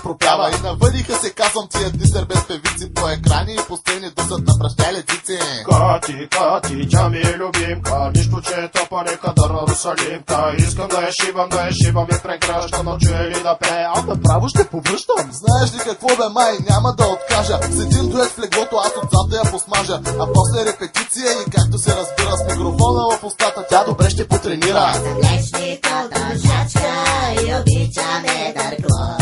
пропява. И навъдиха се, казвам тия дисер без певици по екрани и пустени дъсът на пращелецици. Кати, тя ми е любимка, нищо че е топа, нека да Русалимка. Искам да я шибам и прегръща, но чуе ли да пее, аз направо ще повръщам. Знаеш ли какво бе, май, няма да откажа. С един дует в леглото, аз отзад да я посмажа. А после репетиция и както се разбира, с микрофона в устата, тя добре ще потренира. Аз съм млечникът трошачка и обичаме дърклон.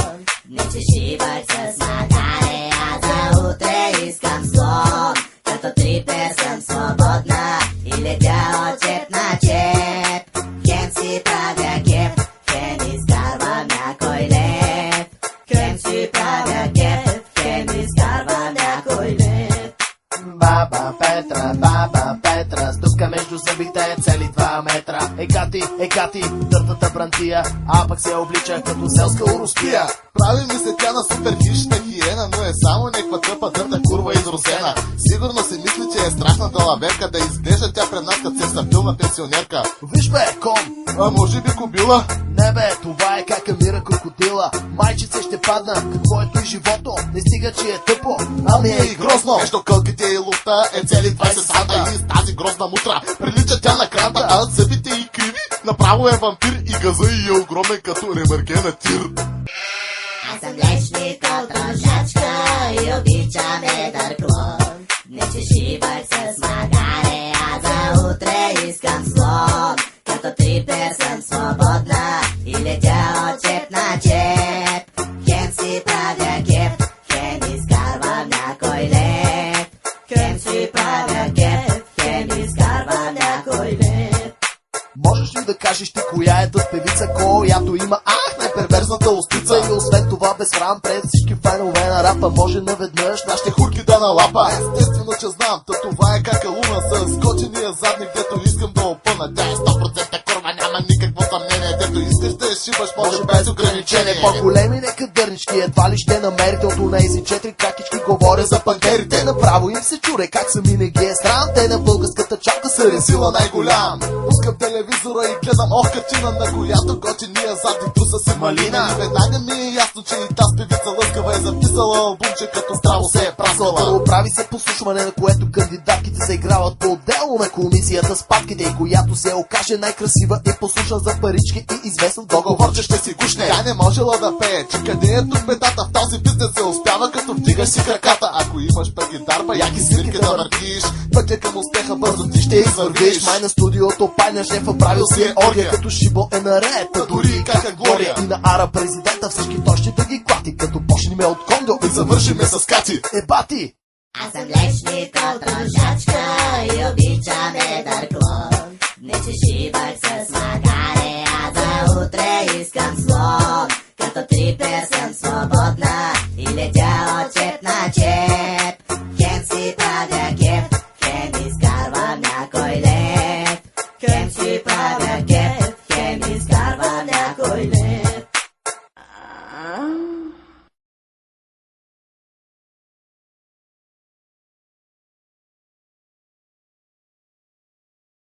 Не че шибах с магаре, а за утре искам слон. Като трипер съм свободна и летя от чеп на чеп. Хем си правя кеп, хем изкарвам някой лев. Хем си правя кеп, хем изкарвам някой лев. Баба Петра, стъпка между зъбите цели 2 метра. Екати, търтата брантия, а пък се облича като селска уруспия. Прави ми се тя на супер хищна хиена, но е само някаква тъпа дърта курва изросена. Сигурно си мисли, че е страшна далаверка, да изглежда тя пред нас като сексапилна пенсионерка. Виж бе, кон! А може би кобила? Не бе, това е как Амира крокодила. Майчице ще падна, какво ето и живото. Не стига, че е тъпо, ами е и грозно. Между кълките и лута е цели 20 санта и с тази грозна мутра прилича тя на кранта, а зъбите и криви. Направо е вампир и газа и е огромен като ремарке на тир. Аз съм млечникът трошачка и обичаме дърклон. Не че шибах с магаре, а за утре искам слон. Като трипер съм свободна и летя от чеп на чеп. Хем си правя кеп, хем изкарвам някой лев. Хем си правя кеп, хем изкарвам някой лев. Можеш ли да кажеш ти коя е тът певица, която има най-перверзната устица? И освен това без срам пред всички фенове на рапа може наведнъж нашите хурки да налапа. Естествено, че знам, та това е как луна с готиния задник, дето искам да опъна. Тя е 100% курва, няма никакво съмнение, дето искаш да я шибаш, може без ограничение. По-големи нека дърнички, едва ли ще намерите от онези 4 кракички, говоря за панкерите. Направо им се чуре как сами не ги е срам, те на българската чалка са ресила най-голям. Пускам телевизора и гледам картина, на която готиния задник труса си малина. И веднага ми е ясно, че и тази певица лъскава е записала албумче, като здраво се е праскала. Прави се послушване, на което кандидатките се играват по-отделно на комисията с папките, и която се окаже най-красива и послушна за парички и известен договор, че ще си гушне. Тя не можела да пее, че къде е тук бедата, в този бизнес се успява, като вдигаш си краката. Ако имаш пък гитарба, яки свирки да въртиш, пътя към успеха бързо ти ще извървиш. Май на студиото, пай на шефа, правил си е оргия, като шибо е наред, дори и кака Глория. И на ара президента всички той ще да ги клати, като почнеме от Кондо и завършиме с Кати. Бати! Аз съм млечникът трошачка и обичаме дърклон. Не че шибах с магаре, а за утре искам слон. Като трипер съм свободна